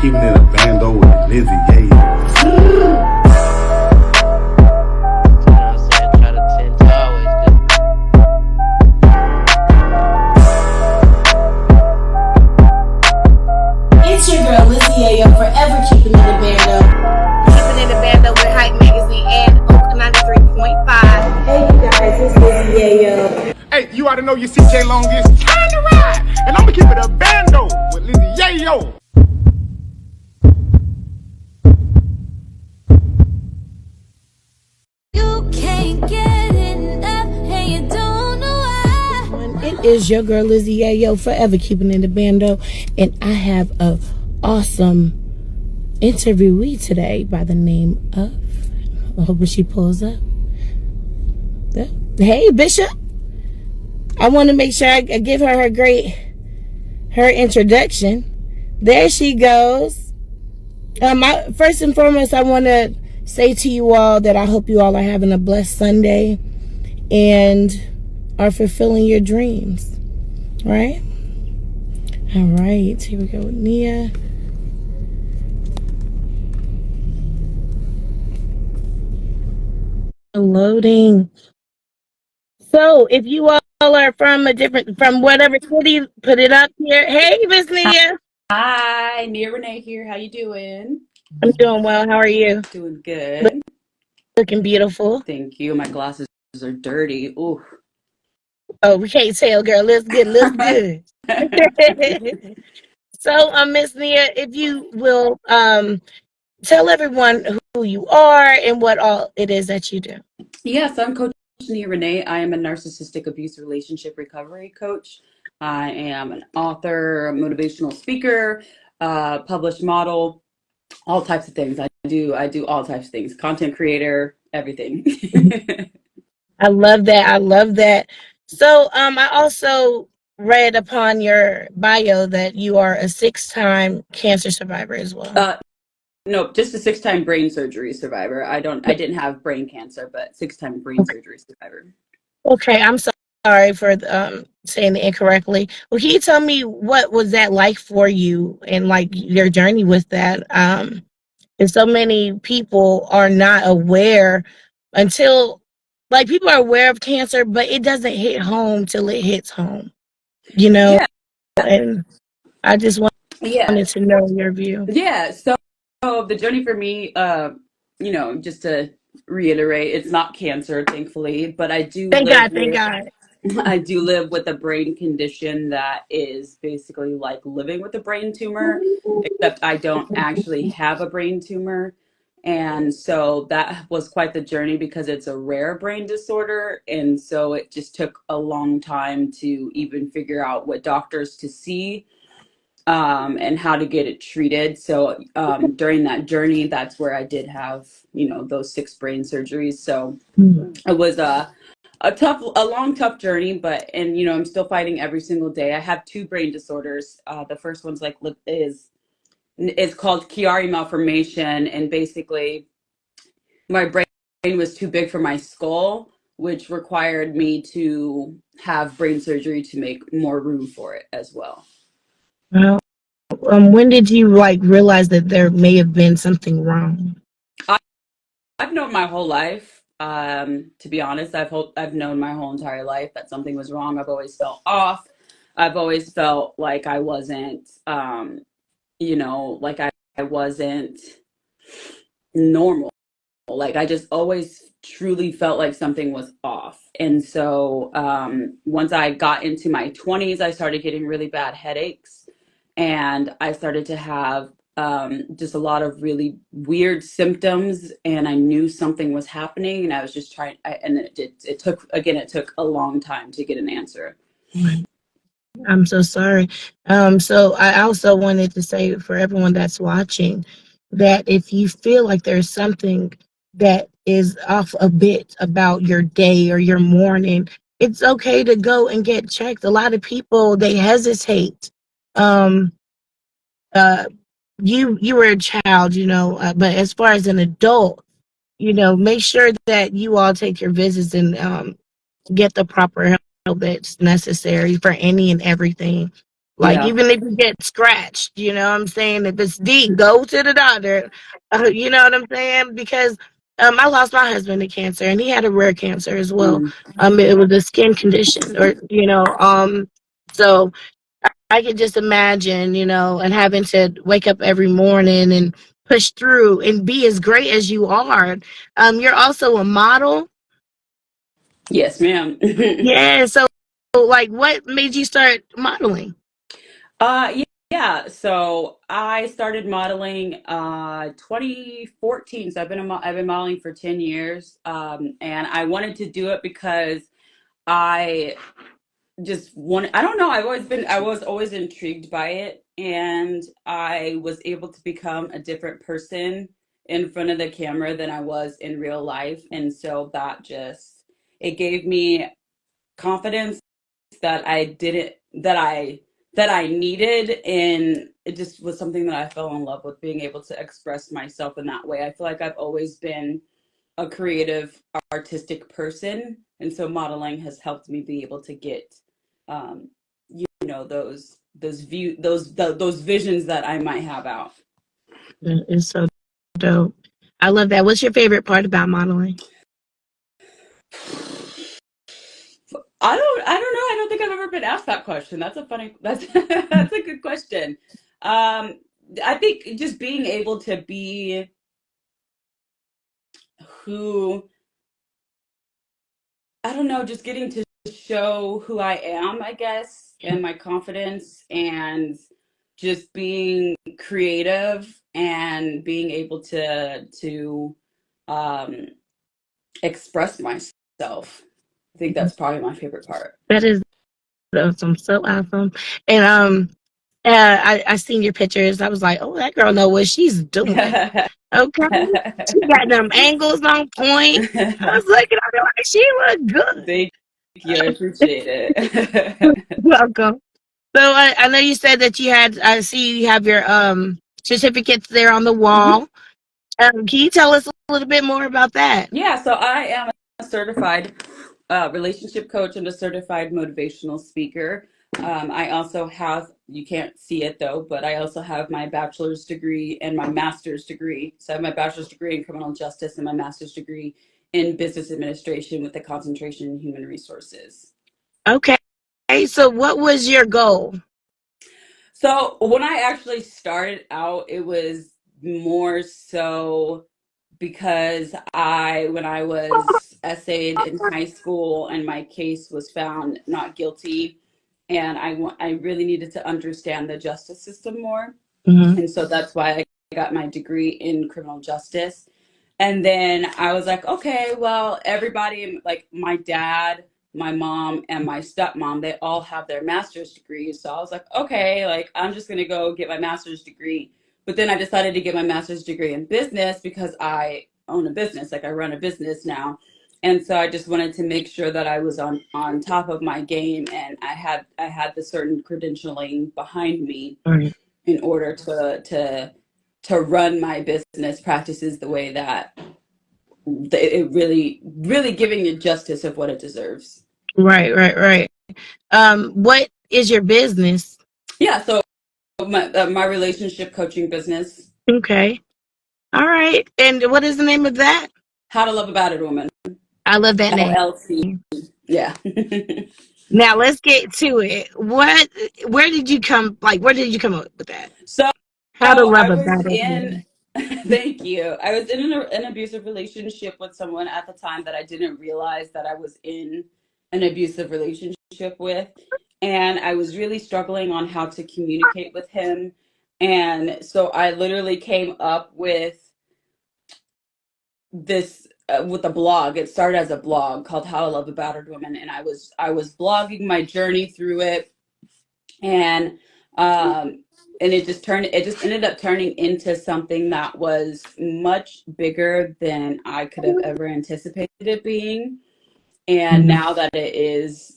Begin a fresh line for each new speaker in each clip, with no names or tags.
keeping it a bando with Lizzie Yayo.
It's your girl Lizzie Yayo, forever keeping it a bando.
Keeping it a bando with Hype Magazine and Oak 93.5.
Hey you guys, it's Lizzie Yayo.
Hey, you ought to know your CJ Long is time to ride. And I'm gonna keep it a bando with Lizzie Yayo.
You can't get enough and you don't know why.
It is your girl Lizzie Yayo, forever keeping it a bando, and I have a awesome interviewee today by the name of, I hope she pulls up. Hey Bishop, I want to make sure I give her her introduction. There she goes. First and foremost, I want to say to you all that I hope you all are having a blessed Sunday and are fulfilling your dreams. Right? All right. Here we go with Nia. Loading. So, if you all are from whatever city, put it up here. Hey, Miss Nia.
Hi, Nia Renee here. How you doing?
I'm doing well. How are you?
Doing good.
Looking beautiful.
Thank you. My glasses are dirty. Ooh.
Oh, we can't tell, girl. Looks good. Looks good. So, Miss Nia, if you will tell everyone who you are and what all it is that you do.
Yes, I'm Coach Nia Renee. I am a narcissistic abuse relationship recovery coach. I am an author, a motivational speaker, published model, all types of things. I do all types of things. Content creator, everything.
I love that. I love that. So, I also read upon your bio that you are a 6-time cancer survivor as well.
No, just a 6-time brain surgery survivor. I didn't have brain cancer, but 6-time brain surgery survivor.
Okay, I'm sorry for saying it incorrectly. Well, can you tell me what was that like for you and like your journey with that? And so many people are not aware until, like, people are aware of cancer, but it doesn't hit home till it hits home, you know?
Yeah.
And I just
Yeah.
wanted to know your view.
Yeah. So the journey for me, just to reiterate, it's not cancer, thankfully, but I do
Thank
live
God.
I do live with a brain condition that is basically like living with a brain tumor, except I don't actually have a brain tumor. And so that was quite the journey because it's a rare brain disorder. And so it just took a long time to even figure out what doctors to see, and how to get it treated. So during that journey, that's where I did have, those 6 brain surgeries. So it was a long, tough journey, but I'm still fighting every single day. I have 2 brain disorders. The first one's is called Chiari malformation, and basically my brain was too big for my skull, which required me to have brain surgery to make more room for it as well.
Well, when did you realize that there may have been something wrong?
I've known my whole life. To be honest, I've known my whole entire life that something was wrong. I've always felt off. I've always felt like I wasn't, like I wasn't normal. Like I just always truly felt like something was off. And so once I got into my 20s, I started getting really bad headaches, and I started to have just a lot of really weird symptoms, and I knew something was happening, and I was just trying, and it took a long time to get an answer.
I'm so sorry. So I also wanted to say for everyone that's watching that if you feel like there's something that is off a bit about your day or your morning, it's okay to go and get checked. A lot of people, they hesitate. Um, you were a child, but as far as an adult, make sure that you all take your visits and get the proper help that's necessary for any and everything. Like,
Yeah.
even if you get scratched, you know what I'm saying? If it's deep, go to the doctor. You know what I'm saying? Because I lost my husband to cancer, and he had a rare cancer as well.
Mm.
It was a skin condition, or so I could just imagine, and having to wake up every morning and push through and be as great as you are. You're also a model.
Yes, ma'am.
Yeah. So, like, what made you start modeling?
Yeah, yeah. So I started modeling 2014. So I've been modeling for 10 years. And I wanted to do it because I just wanted, I don't know, I was always intrigued by it, and I was able to become a different person in front of the camera than I was in real life. And so it gave me confidence that I didn't that I needed, and it just was something that I fell in love with, being able to express myself in that way. I feel like I've always been a creative, artistic person, and so modeling has helped me be able to get um those visions that I might have out.
It's so dope. I love that. What's your favorite part about modeling?
I don't know. I don't think I've ever been asked that question. That's that's a good question. I think just being able to be who, I don't know, just getting to show who I am, I guess, and my confidence, and just being creative and being able to um express myself. I think that's probably my favorite part.
That is awesome. So awesome. And I seen your pictures. I was like, oh, that girl know what she's doing. Okay. She got them angles on point. I was looking at her like she looked good.
Thank you. I appreciate it.
Welcome. So I know you said that I see you have your certificates there on the
Mhm.
wall. Can you tell us a little bit more about that?
Yeah, so I am a certified relationship coach and a certified motivational speaker. I also have, you can't see it though, but I also have my bachelor's degree and my master's degree. So I have my bachelor's degree in criminal justice and my master's degree in business administration with a concentration in human resources.
Okay. So what was your goal?
So when I actually started out, it was more so because when I was essayed in high school and my case was found not guilty, and I really needed to understand the justice system more.
Mm-hmm.
And so that's why I got my degree in criminal justice. And then I was like, okay, well, everybody, like my dad, my mom, and my stepmom, they all have their master's degrees. So I was like, okay, like I'm just gonna go get my master's degree. But then I decided to get my master's degree in business because I own a business, like I run a business now. And so I just wanted to make sure that I was on top of my game, and I had the certain credentialing behind me
All right.
in order to run my business practices the way that it really giving it justice of what it deserves.
Right. What is your business?
Yeah, so my relationship coaching business,
Okay. All right. And what is the name of that?
How to Love a Battered Woman,
I love that name.
LLC. Yeah.
Now let's get to it. Where did you come up with that?
So
How to love
I
a
was
battered
in,
woman.
thank you. I was in an abusive relationship with someone at the time that I didn't realize that I was in an abusive relationship with. And I was really struggling on how to communicate with him. And so I literally came up with this with a blog. It started as a blog called How to Love a Battered Woman. And I was blogging my journey through it. And it just ended up turning into something that was much bigger than I could have ever anticipated it being. And
Mhm.
now that it is,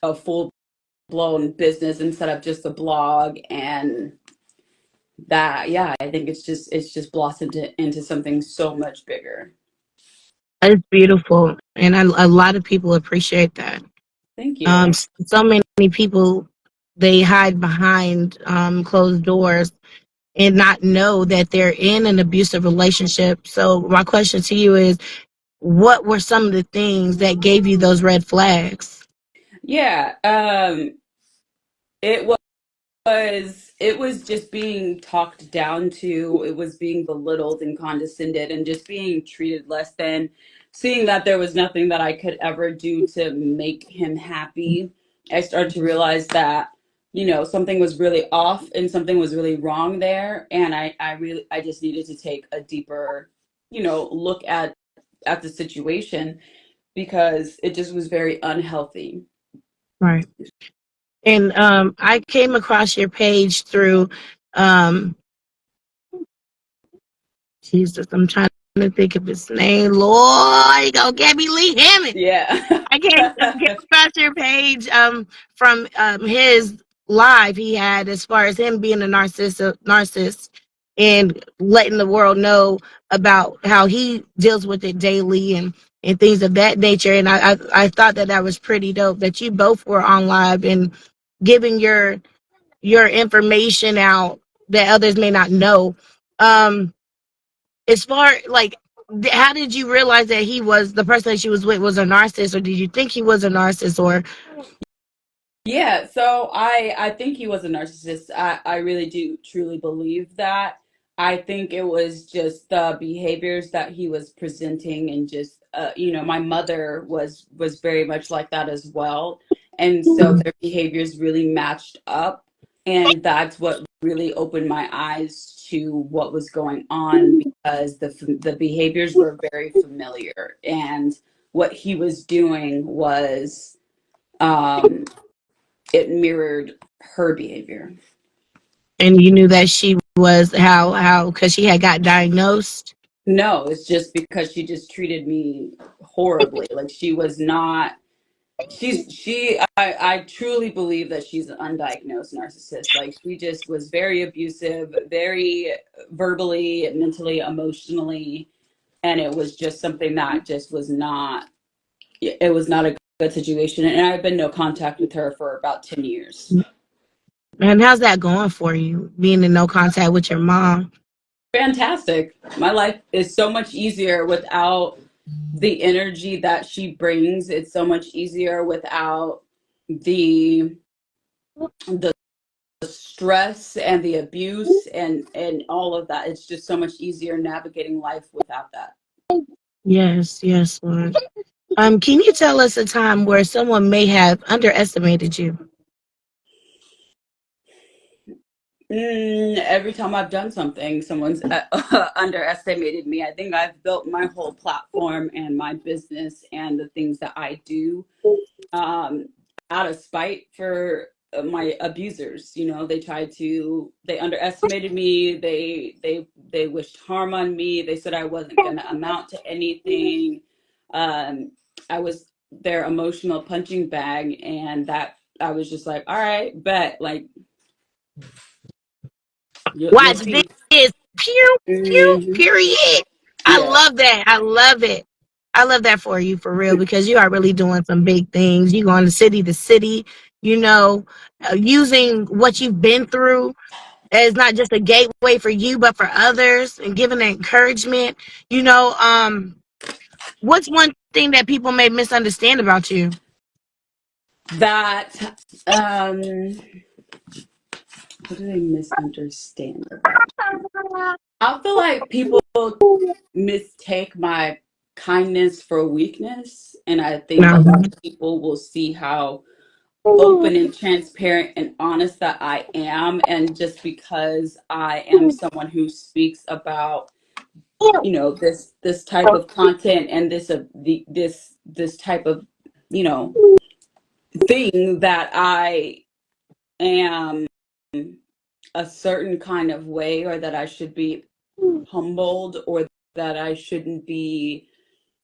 a full blown business instead of just a blog, and that, yeah, I think it's just blossomed into something so much bigger.
It's beautiful, and a lot of people appreciate that.
Thank you.
So many people they hide behind closed doors and not know that they're in an abusive relationship. So my question to you is, what were some of the things that gave you those red flags?
Yeah, it it was just being talked down to. It was being belittled and condescended and just being treated less than. Seeing that there was nothing that I could ever do to make him happy, I started to realize that, something was really off and something was really wrong there. And I just needed to take a deeper, look at the situation, because it just was very unhealthy.
Right. And I came across your page through Jesus, I'm trying to think of his name. Lord, you gonna get me, Lee Hammond.
Yeah.
I came across your page from his live he had, as far as him being a narcissist and letting the world know about how he deals with it daily and things of that nature. And I thought that was pretty dope that you both were on live and giving your information out that others may not know. As far like, how did you realize that he was the person that she was with was a narcissist, or did you think he was a narcissist? Or
Yeah, so I think he was a narcissist. I really do truly believe that. I think it was just the behaviors that he was presenting, and just my mother was very much like that as well. And so their behaviors really matched up, and that's what really opened my eyes to what was going on, because the behaviors were very familiar, and what he was doing was um it mirrored her behavior.
and you knew that she was how because she had got diagnosed.
No, it's just because she just treated me horribly. Like, she was not. I truly believe that she's an undiagnosed narcissist. Like, she just was very abusive, very verbally, mentally, emotionally, and it was just something that just was not. It was not a good situation, and I've been no contact with her for about 10 years.
And how's that going for you, being in no contact with your mom?
Fantastic. My life is so much easier without the energy that she brings. It's so much easier without the the stress and the abuse and all of that. It's just so much easier navigating life without that.
Yes, Lord. Can you tell us a time where someone may have underestimated you?
Every time I've done something, someone's underestimated me. I think I've built my whole platform and my business and the things that I do um, out of spite for my abusers. They underestimated me. They wished harm on me. They said I wasn't going to amount to anything. Um, I was their emotional punching bag, and that I was just like, all right, bet, like, you'll
Watch
see.
this. Pew, pew,
Hmm.
period. I
Yeah.
love that. I love it. I love that for you, for real, because you are really doing some big things. You going to city, you know, using what you've been through as not just a gateway for you, but for others, and giving encouragement. What's one thing that people may misunderstand about you?
That, what do they misunderstand about me? I feel like people mistake my kindness for weakness, and I think a lot
No.
of people will see how open and transparent and honest that I am, and just because I am someone who speaks about, this type of content, and this type of, you know thing, that I am a certain kind of way, or that I should be humbled, or that I shouldn't be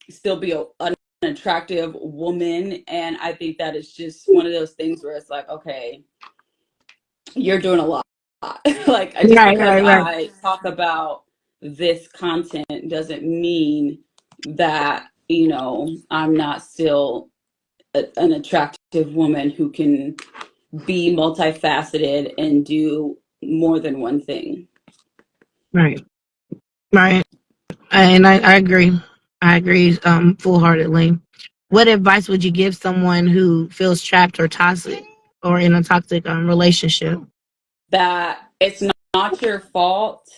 still be an attractive woman. And I think that it's just one of those things where it's like, okay, you're doing a lot. Like, just because
Right.
I talk about this content doesn't mean that, I'm not still an attractive woman who can be multifaceted and do more than one thing.
Right. Right. And I agree. I agree full-heartedly. What advice would you give someone who feels trapped or toxic or in a toxic relationship?
That it's not your fault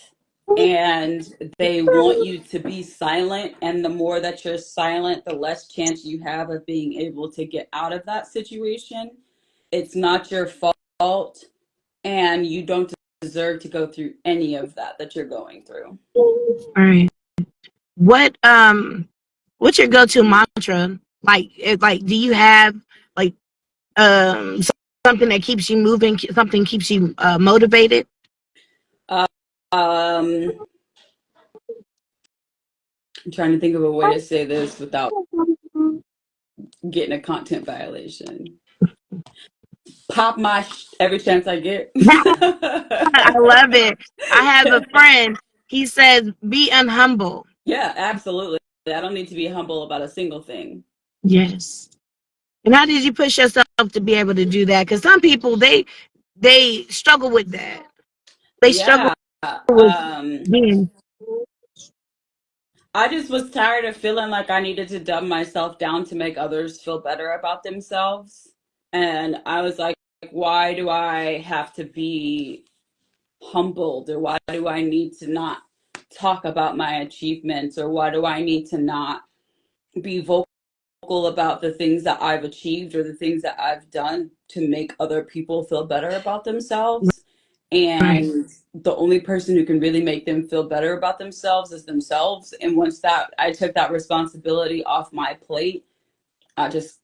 and they want you to be silent. And the more that you're silent, the less chance you have of being able to get out of that situation. It's not your fault and you don't deserve to go through any of that you're going through.
All right. What's your go-to mantra? Like, do you have like something that keeps you moving, something keeps you motivated?
I'm trying to think of a way to say this without getting a content violation. Pop my every chance I get.
I love it. I have a friend. He says, "Be unhumble."
Yeah, absolutely. I don't need to be humble about a single thing.
Yes. And how did you push yourself to be able to do that? Because some people they struggle with that. They struggle with being.
I just was tired of feeling like I needed to dumb myself down to make others feel better about themselves. And I was like, why do I have to be humbled? Or why do I need to not talk about my achievements? Or why do I need to not be vocal about the things that I've achieved or the things that I've done to make other people feel better about themselves? And the only person who can really make them feel better about themselves is themselves. And once that I took that responsibility off my plate, I just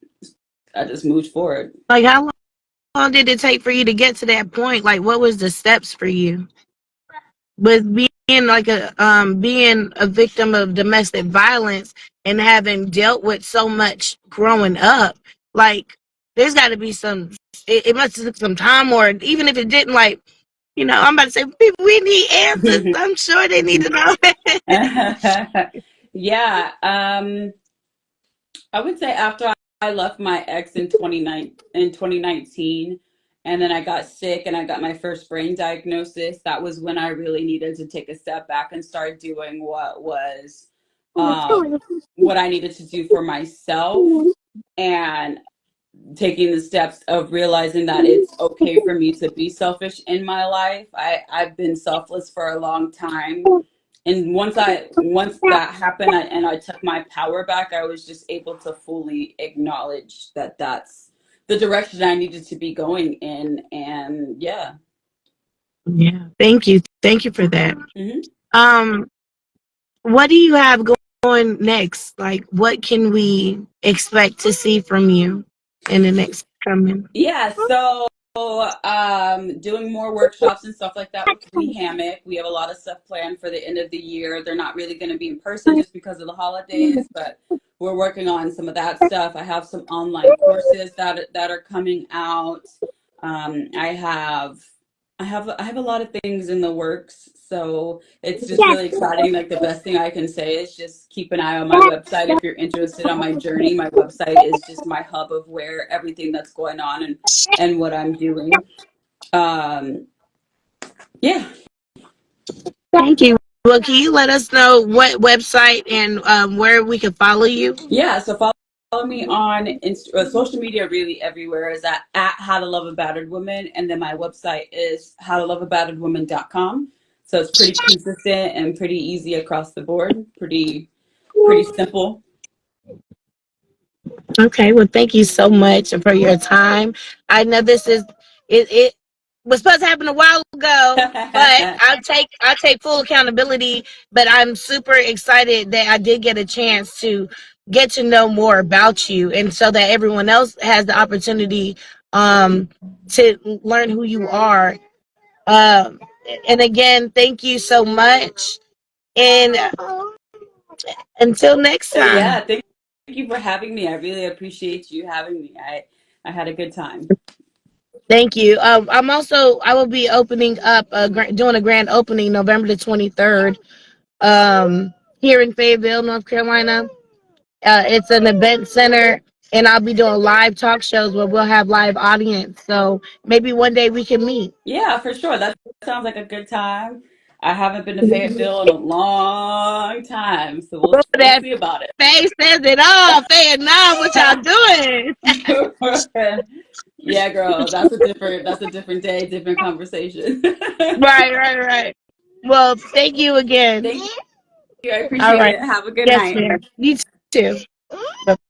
moved forward.
Like, how long did it take for you to get to that point? Like, what was the steps for you with being like being a victim of domestic violence and having dealt with so much growing up? Like, there's got to be it must have took some time, or even if it didn't, like, I'm about to say, people, we need answers. I'm sure they need to know.
Yeah. I would say after I left my ex in 2019, and then I got sick and I got my first brain diagnosis, that was when I really needed to take a step back and start doing what I needed to do for myself, and taking the steps of realizing that it's okay for me to be selfish in my life. I've been selfless for a long time. And once that happened and I took my power back, I was just able to fully acknowledge that that's the direction I needed to be going in. And yeah.
Yeah. Thank you for that.
Mm-hmm.
What do you have going next? Like, what can we expect to see from you in the next coming?
Yeah, so doing more workshops and stuff like that with We Hammock. We have a lot of stuff planned for the end of the year. They're not really going to be in person just because of the holidays, but we're working on some of that stuff. I have some online courses that are coming out. I have a lot of things in the works, so it's just really exciting. Like, the best thing I can say is just keep an eye on my website if you're interested on my journey. My website is just my hub of where everything that's going on and what I'm doing. Yeah.
Thank you. Well, can you let us know what website and where we can follow you?
Yeah, so follow me on social media, really everywhere is at How to Love a Battered Woman, and then my website is howtoloveabatteredwoman.com. So it's pretty consistent and pretty easy across the board. Pretty simple.
Okay, well, thank you so much for your time. I know it was supposed to happen a while ago, but I'll take full accountability. But I'm super excited that I did get a chance to get to know more about you, and so that everyone else has the opportunity to learn who you are. And again, thank you so much. And until next time.
Yeah, thank you for having me. I really appreciate you having me. I had a good time.
Thank you. I will be opening up, doing a grand opening November the 23rd here in Fayetteville, North Carolina. It's an event center and I'll be doing live talk shows where we'll have live audience. So maybe one day we can meet.
Yeah, for sure. That sounds like a good time. I haven't been to Fayetteville in a long time, so
Oh,
we'll
that
see about
face says it all. Saying now what y'all doing?
it. Yeah, girl, that's a different day, different conversation.
Right. Well, thank you again.
Thank you. I
All
appreciate
right.
it. Have a good
Yes,
night.
ma'am. You too.